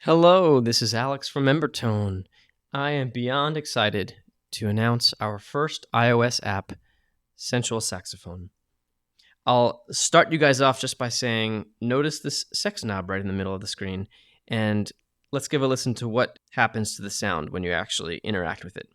Hello, this is Alex from Embertone. I am beyond excited to announce our first iOS app, Sensual Saxophone. I'll start you guys off just by saying, notice this sex knob right in the middle of the screen, and let's give a listen to what happens to the sound when you actually interact with it.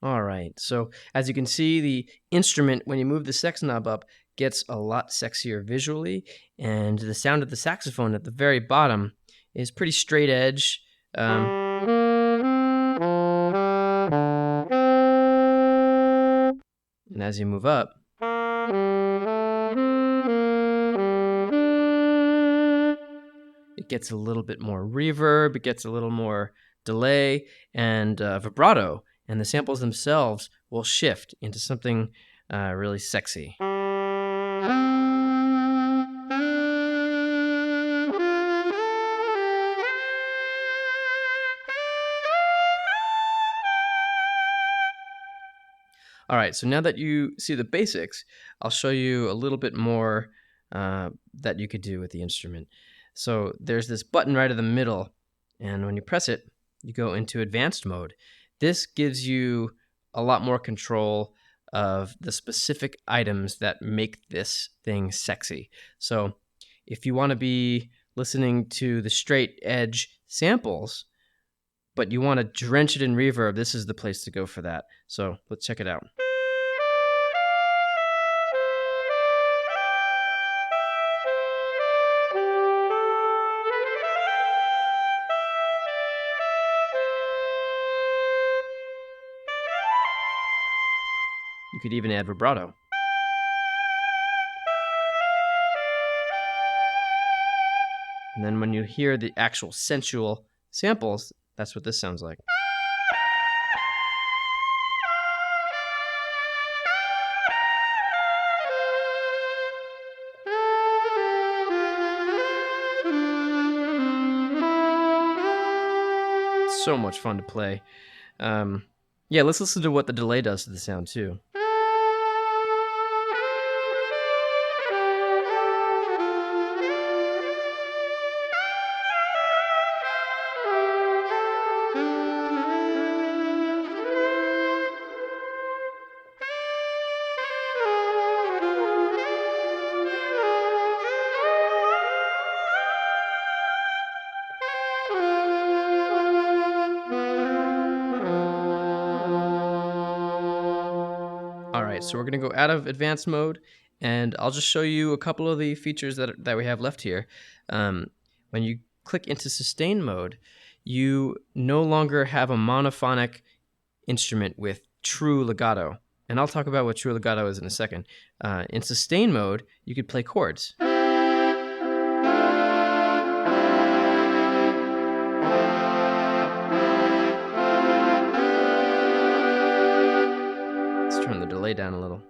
All right, so as you can see, the instrument, when you move the sex knob up, gets a lot sexier visually, and the sound of the saxophone at the very bottom is pretty straight edge. And as you move up, it gets a little bit more reverb, it gets a little more delay and vibrato, and the samples themselves will shift into something really sexy. All right, so now that you see the basics, I'll show you a little bit more that you could do with the instrument. So there's this button right in the middle, and when you press it, you go into advanced mode. This gives you a lot more control of the specific items that make this thing sexy. So if you want to be listening to the straight edge samples, but you want to drench it in reverb, this is the place to go for that. So let's check it out. You could even add vibrato. And then when you hear the actual sensual samples, that's what this sounds like. So much fun to play. Yeah, let's listen to what the delay does to the sound too. All right, so we're going to go out of advanced mode, and I'll just show you a couple of the features that we have left here. When you click into sustain mode, you no longer have a monophonic instrument with true legato. And I'll talk about what true legato is in a second. In sustain mode, you could play chords. Let's turn the delay down a little.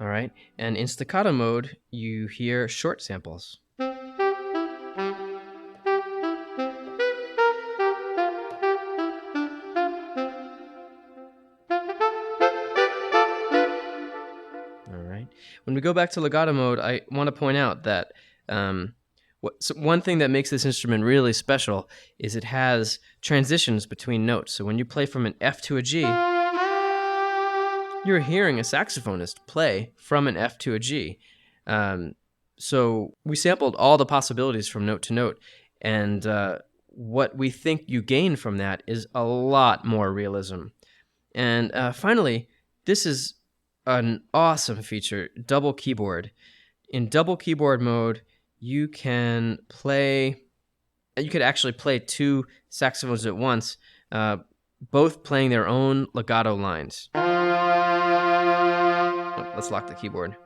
All right, and in staccato mode, you hear short samples. All right, When we go back to legato mode, I want to point out that one thing that makes this instrument really special is it has transitions between notes. So when you play from an F to a G, you're hearing a saxophonist play from an F to a G. So we sampled all the possibilities from note to note, and what we think you gain from that is a lot more realism. And finally, this is an awesome feature, double keyboard. In double keyboard mode, you can you could actually play two saxophones at once, both playing their own legato lines. Let's lock the keyboard.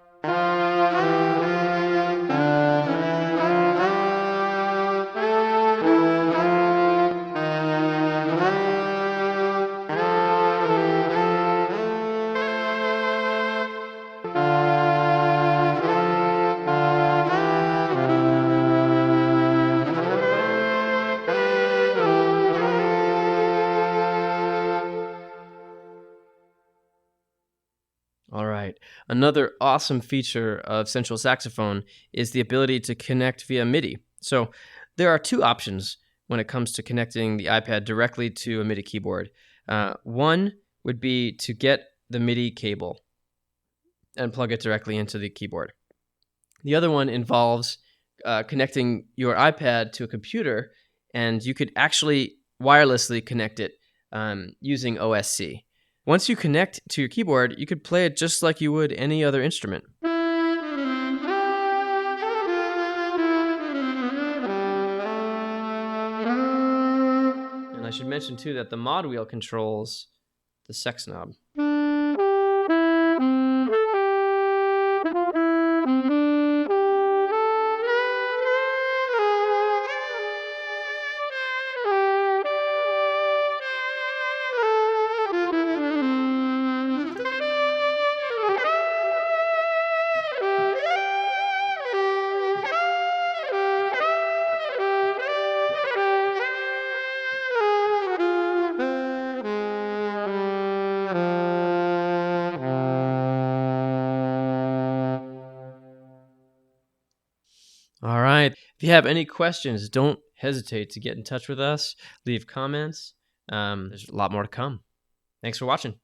All right. Another awesome feature of Sensual Saxophone is the ability to connect via Midi. So there are two options when it comes to connecting the iPad directly to a Midi keyboard. One would be to get the Midi cable and plug it directly into the keyboard. The other one involves connecting your iPad to a computer, and you could actually wirelessly connect it using OSC. Once you connect to your keyboard, you could play it just like you would any other instrument. And I should mention too that the mod wheel controls the sex knob. All right. If you have any questions, don't hesitate to get in touch with us. Leave comments. There's a lot more to come. Thanks for watching.